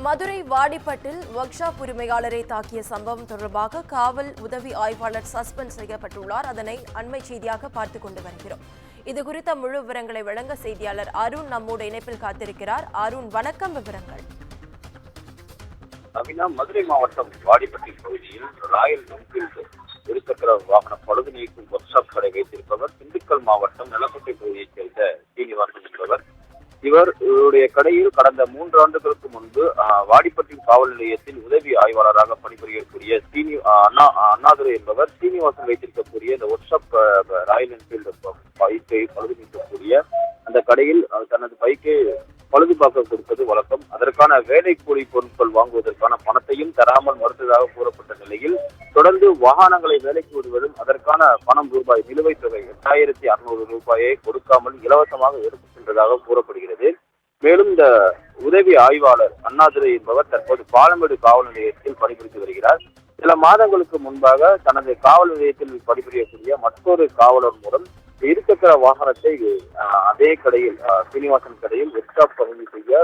Madurai வாடிப்பட்டில் work shop உரிமையாளரை தாக்கிய சம்பவம் தொடர்பாக காவல் உதவி ஆய்வாளர் சஸ்பெண்ட் செய்யப்பட்டுள்ளார். அதனை அண்மை செய்தியாக பார்த்துக் கொண்டு வருகிறோம். இதுகுறித்த முழு விவரங்களை வழங்க செய்தியாளர் அருண் நம்மோடு இணைப்பில் காத்திருக்கிறார். அருண், வணக்கம். விவரங்கள். மதுரை மாவட்டம் வாடிப்பட்டி பகுதியில் ராயல் என்ஃபீல்டு இருசக்கர வாகன பழுது நீக்கும் ஒர்க் ஷாப் கடை வைத்திருப்பவர் திண்டுக்கல் மாவட்டம் நிலக்கோட்டை பகுதியைச் சேர்ந்த சீனிவாசன் என்பவர். இவருடைய கடையில் கடந்த 3 ஆண்டுகளுக்கு முன்பு வாடிப்பட்டி காவல் நிலையத்தில் உதவி ஆய்வாளராக பணிபுரியக்கூடிய அண்ணாதுரை என்பவர் சீனிவாசன் வைத்திருக்கக்கூடிய இந்த ஒர்க் ஷாப் ராயல் என்ஃபீல்டு பைக்கை பழுது நீக்கக்கூடிய அந்த கடையில் தனது பைக்கை பழுது பார்க்க கொடுப்பது வழக்கம். அதற்கான வேலை கூலி பொருட்கள் வாங்குவதற்கான பணத்தையும் தராமல் மறுத்ததாக கூறப்பட்ட நிலையில் தொடர்ந்து வாகனங்களை வேலைக்கு விடுவதும் அதற்கான பணம் நிலுவைத் தொகை 8600 ரூபாயை கொடுக்காமல் இலவசமாக எடுத்துச் சென்றதாக கூறப்படுகிறது. மேலும் இந்த உதவி ஆய்வாளர் அண்ணாதுரை என்பவர் தற்போது பாலமேடு காவல் நிலையத்தில் பணிபுரிந்து வருகிறார். சில மாதங்களுக்கு முன்பாக தனது காவல் நிலையத்தில் பணிபுரியக்கூடிய மற்றொரு காவலர் மூலம் இருசக்கர வாகனத்தை அதே கடையில் சீனிவாசன் கடையில் ஒர்க் ஷாப் பகுதி செய்ய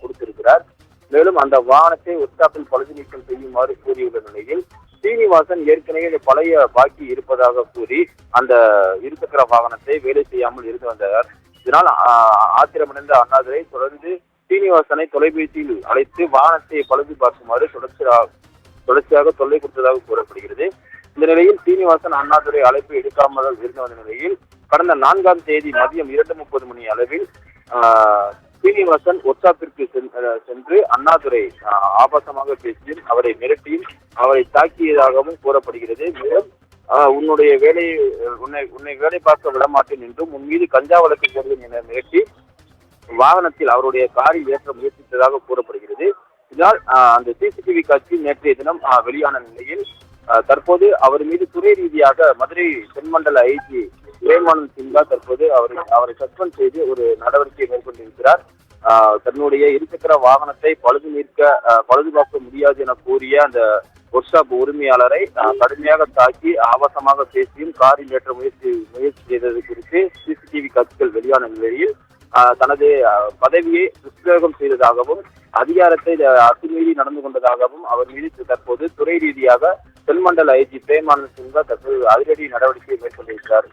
கொடுத்திருக்கிறார். மேலும் அந்த வாகனத்தை ஒர்க் ஷாப்பில் பழுது நீக்கம் செய்யுமாறு கூறியுள்ள நிலையில் சீனிவாசன் ஏற்கனவே பழைய பாக்கி இருப்பதாக கூறி அந்த இருசக்கர வாகனத்தை வேலை செய்யாமல் இருந்து வந்தார். இதனால் ஆத்திரமடைந்த அண்ணாதுரை தொடர்ந்து சீனிவாசனை தொலைபேசியில் அழைத்து வாகனத்தை பழுது பார்க்குமாறு தொடர்ச்சியாக தொல்லை கொடுத்ததாக கூறப்படுகிறது. இந்த நிலையில் சீனிவாசன் அண்ணாதுரை அழைப்பு எடுக்காமல் இருந்து வந்த நிலையில் கடந்த 4ஆம் தேதி மதியம் 2:30 மணி அளவில் சீனிவாசன் ஒர்க் ஷாப்பிற்கு சென்று அண்ணாதுரை ஆபாசமாக பேசியும் அவரை மிரட்டியும் அவரை தாக்கியதாகவும் கூறப்படுகிறது. மேலும் உன்னை வேலை பார்க்க விடமாட்டேன் என்றும் உன் மீது கஞ்சா வழக்கு போடுவேன் என மிரட்டி வாகனத்தில் அவருடைய காரில் ஏற்ற முயற்சித்ததாக கூறப்படுகிறது. இதனால் அந்த சிசிடிவி காட்சி நேற்றைய தினம் வெளியான நிலையில் தற்போது அவர் மீது துறை ரீதியாக மதுரை தென்மண்டல ஐஜி பிரேமானந்த் சிங்கா தற்போது அவரை சஸ்பெண்ட் செய்து ஒரு நடவடிக்கை மேற்கொண்டிருக்கிறார். தன்னுடைய இருசக்கர வாகனத்தை பழுது பார்க்க முடியாது என கூறிய அந்த ஒர்க் ஷாப் உரிமையாளரை கடுமையாக தாக்கி ஆபாசமாக பேசியும் காரில் ஏற்ற முயற்சி செய்தது குறித்து சிசிடிவி காட்சிகள் வெளியான நிலையில் தனது பதவியை துஷ்பிரயோகம் செய்ததாகவும் அதிகாரத்தை அத்துமீறி நடந்து கொண்டதாகவும் அவர் மீது தற்போது துறை ரீதியாக தென்மண்டல ஐஜி பிரேமானந்த் சிங்கா தற்போது அதிரடி நடவடிக்கை மேற்கொண்டிருக்கிறார்.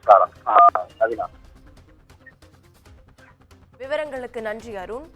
விவரங்களுக்கு நன்றி அருண்.